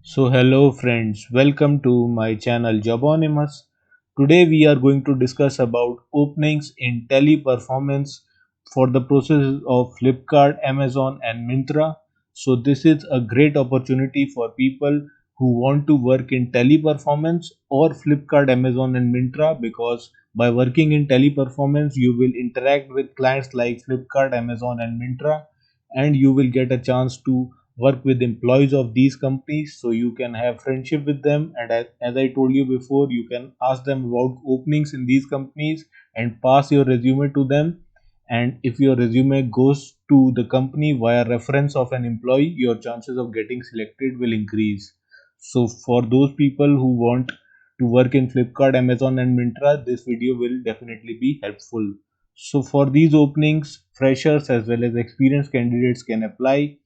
So hello friends, welcome to my channel Jobonimus. Today we are going to discuss about openings in teleperformance for the process of Flipkart, Amazon and Myntra. So this is a great opportunity for people who want to work in teleperformance or Flipkart, Amazon and Myntra, because by working in teleperformance you will interact with clients like Flipkart, Amazon and Myntra, and you will get a chance to work with employees of these companies, so you can have friendship with them. And as I told you before, you can ask them about openings in these companies and pass your resume to them. And if your resume goes to the company via reference of an employee, your chances of getting selected will increase. So for those people who want to work in Flipkart, Amazon and Myntra, this video will definitely be helpful. So for these openings, freshers as well as experienced candidates can apply,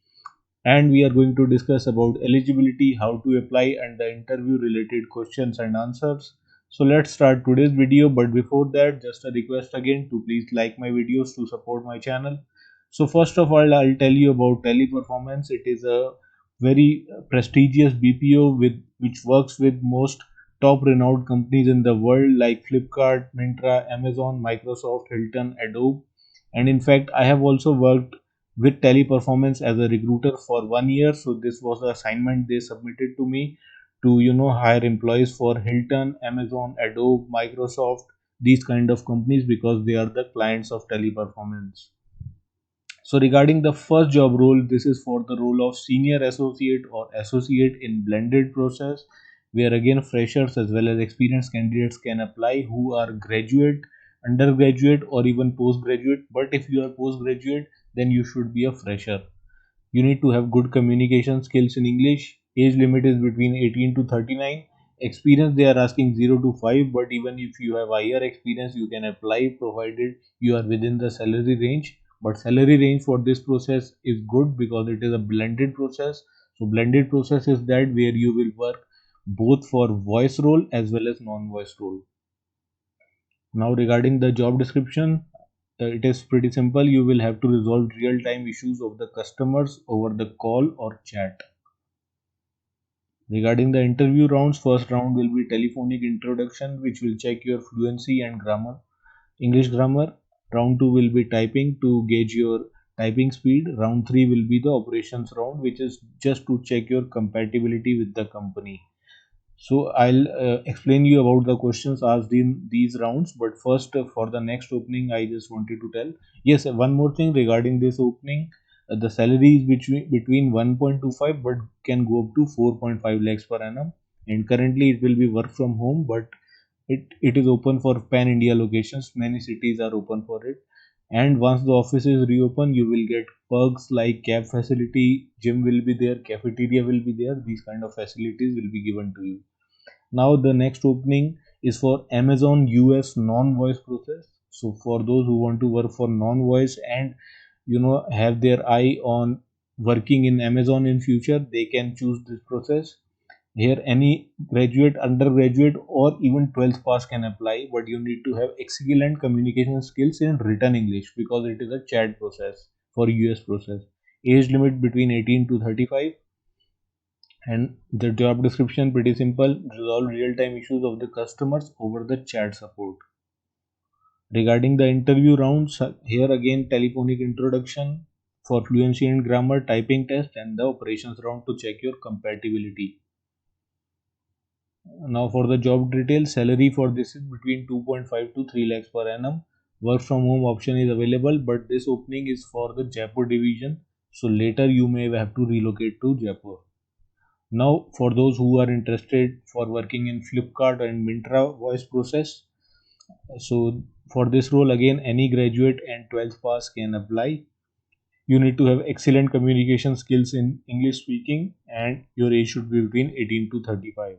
and we are going to discuss about eligibility, how to apply, and the interview related questions and answers. So let's start today's video, but before that, just a request again to please like my videos to support my channel. So first of all, I'll tell you about Teleperformance. It is a very prestigious BPO with which works with most top renowned companies in the world like Flipkart, Myntra, Amazon, Microsoft, Hilton, Adobe. And in fact, I have also worked with Teleperformance as a recruiter for 1 year. So this was the assignment they submitted to me to hire employees for Hilton, Amazon, Adobe, Microsoft, these kind of companies, because they are the clients of Teleperformance. So regarding the first job role, this is for the role of senior associate or associate in blended process, where again freshers as well as experienced candidates can apply who are graduate, undergraduate or even postgraduate. But if you are postgraduate, then you should be a fresher. You need to have good communication skills in English. Age limit is between 18 to 39. Experience they are asking 0 to 5, but even if you have higher experience, you can apply provided you are within the salary range. But salary range for this process is good because it is a blended process. So blended process is that where you will work both for voice role as well as non-voice role. Now regarding the job description, it is pretty simple. You will have to resolve real-time issues of the customers over the call or chat. Regarding the interview rounds, first round will be telephonic introduction, which will check your fluency and grammar, English grammar. Round 2 will be typing to gauge your typing speed. Round 3 will be the operations round, which is just to check your compatibility with the company. So I'll explain you about the questions asked in these rounds. But first, for the next opening, I just wanted to tell. Yes, one more thing regarding this opening. The salary is between 1.25 but can go up to 4.5 lakhs per annum. And currently, it will be work from home, but it is open for pan India locations. Many cities are open for it. And once the office is reopened, you will get perks like cab facility, gym will be there, cafeteria will be there. These kind of facilities will be given to you. Now the next opening is for Amazon US non-voice process. So for those who want to work for non-voice and have their eye on working in Amazon in future, they can choose this process. Here any graduate, undergraduate or even 12th pass can apply, but you need to have excellent communication skills in written English because it is a chat process for US process. Age limit between 18 to 35, and the job description pretty simple: resolve real-time issues of the customers over the chat support. Regarding the interview rounds, here again telephonic introduction for fluency and grammar, typing test, and the operations round to check your compatibility. Now for the job details, salary for this is between 2.5 to 3 lakhs per annum. Work from home option is available, but this opening is for the Jaipur division, so later you may have to relocate to Jaipur. Now, for those who are interested for working in Flipkart and Myntra voice process, so for this role again, any graduate and 12th pass can apply. You need to have excellent communication skills in English speaking, and your age should be between 18 to 35.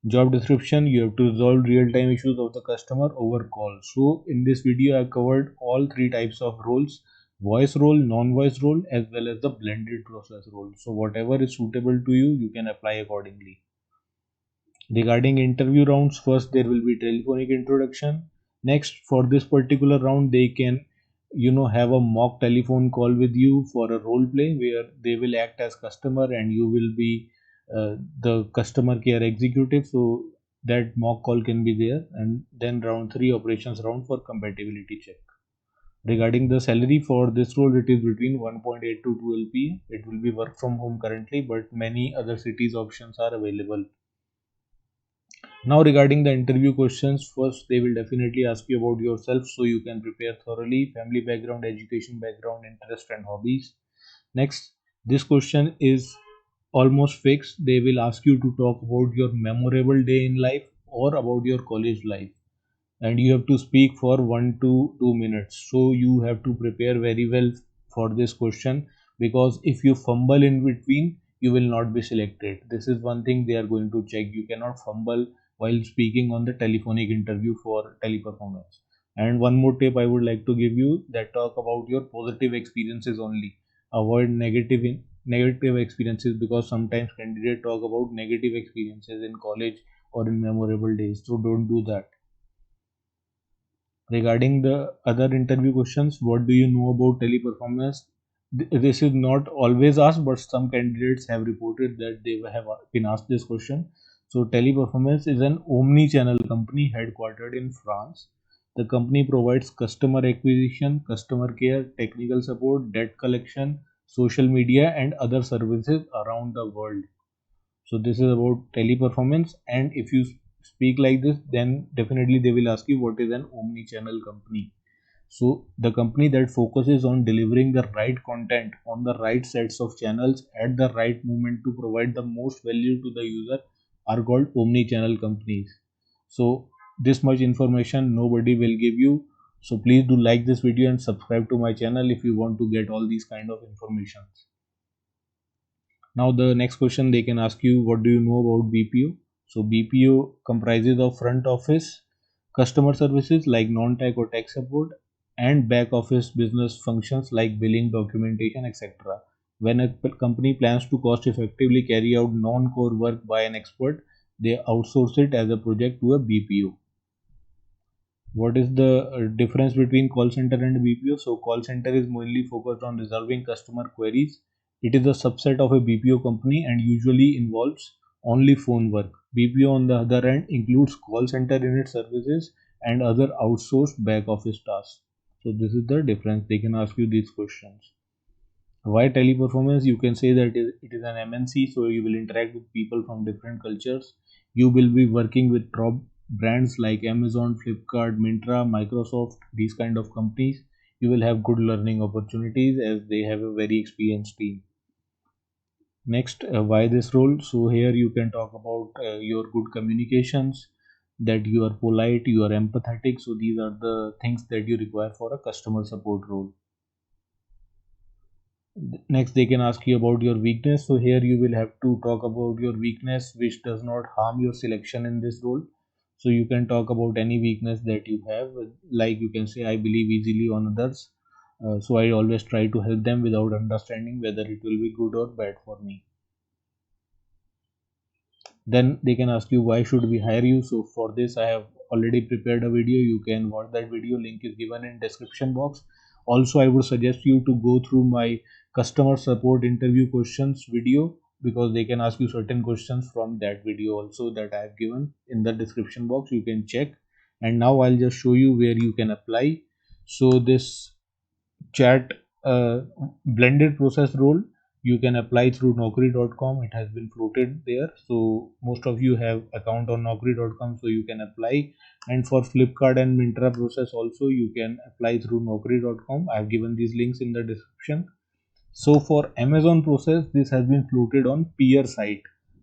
Job description: you have to resolve real-time issues of the customer over call. So in this video, I covered all three types of roles: voice role, non-voice role, as well as the blended process role. So whatever is suitable to you, you can apply accordingly. Regarding interview rounds, first there will be telephonic introduction. Next, for this particular round, they can have a mock telephone call with you for a role play where they will act as customer and you will be the customer care executive. So that mock call can be there, and then round 3 operations round for compatibility check. Regarding the salary for this role, it is between 1.8 to 2 LPA. It will be work from home currently, but many other cities options are available. Now regarding the interview questions, first they will definitely ask you about yourself so you can prepare thoroughly, family background, education background, interest and hobbies. Next, this question is almost fixed. They will ask you to talk about your memorable day in life or about your college life, and you have to speak for 1 to 2 minutes. So you have to prepare very well for this question, because if you fumble in between, you will not be selected. This is one thing they are going to check. You cannot fumble while speaking on the telephonic interview for teleperformance. And one more tip I would like to give you, that talk about your positive experiences only. Avoid negative experiences, because sometimes candidates talk about negative experiences in college or in memorable days. So don't do that. Regarding the other interview questions, what do you know about teleperformance? This is not always asked, but some candidates have reported that they have been asked this question. So, Teleperformance is an omni-channel company headquartered in France. The company provides customer acquisition, customer care, technical support, debt collection, social media, and other services around the world. So this is about teleperformance, and if you speak like this, then definitely they will ask you what is an omni-channel company. So the company that focuses on delivering the right content on the right sets of channels at the right moment to provide the most value to the user are called omni-channel companies. So this much information nobody will give you. So please do like this video and subscribe to my channel if you want to get all these kind of information. Now the next question they can ask you, what do you know about BPO? So BPO comprises of front office customer services like non-tech or tech support, and back office business functions like billing, documentation, etc. When a company plans to cost effectively carry out non-core work by an expert, they outsource it as a project to a BPO. What is the difference between call center and BPO? So call center is mainly focused on resolving customer queries. It is a subset of a BPO company and usually involves only phone work. BPO on the other hand includes call center in its services and other outsourced back office tasks. So this is the difference. They can ask you these questions. Why teleperformance? You can say that it is an MNC, so you will interact with people from different cultures. You will be working with top brands like Amazon, Flipkart, Myntra, Microsoft, these kind of companies. You will have good learning opportunities as they have a very experienced team. Next, why this role? So here you can talk about your good communications, that you are polite, you are empathetic. So these are the things that you require for a customer support role. Next they can ask you about your weakness, so here you will have to talk about your weakness which does not harm your selection in this role. So you can talk about any weakness that you have, like you can say I believe easily on others, so I always try to help them without understanding whether it will be good or bad for me. Then they can ask you why should we hire you. So for this I have already prepared a video. You can watch that video, link is given in description box. Also I would suggest you to go through my customer support interview questions video, because they can ask you certain questions from that video also that I have given in the description box. You can check. And now I'll just show you where you can apply. So this chat blended process role, you can apply through naukri.com. It has been floated there, so most of you have account on naukri.com, so you can apply. And for Flipkart and Myntra process also, you can apply through naukri.com. I have given these links in the description. So for Amazon process, this has been floated on peer site.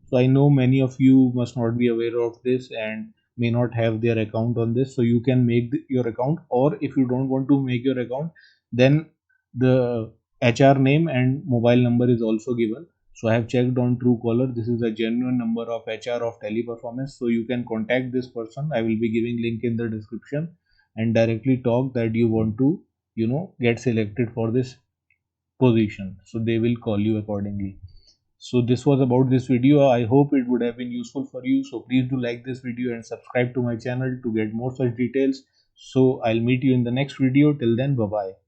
So I know many of you must not be aware of this and may not have their account on this. So you can make your account, or if you don't want to make your account, then the HR name and mobile number is also given. So I have checked on Truecaller. This is a genuine number of HR of Teleperformance. So you can contact this person. I will be giving link in the description, and directly talk that you want to, get selected for this position. So they will call you accordingly. So this was about this video. I hope it would have been useful for you. So please do like this video and subscribe to my channel to get more such details. So I'll meet you in the next video. Till then, bye bye.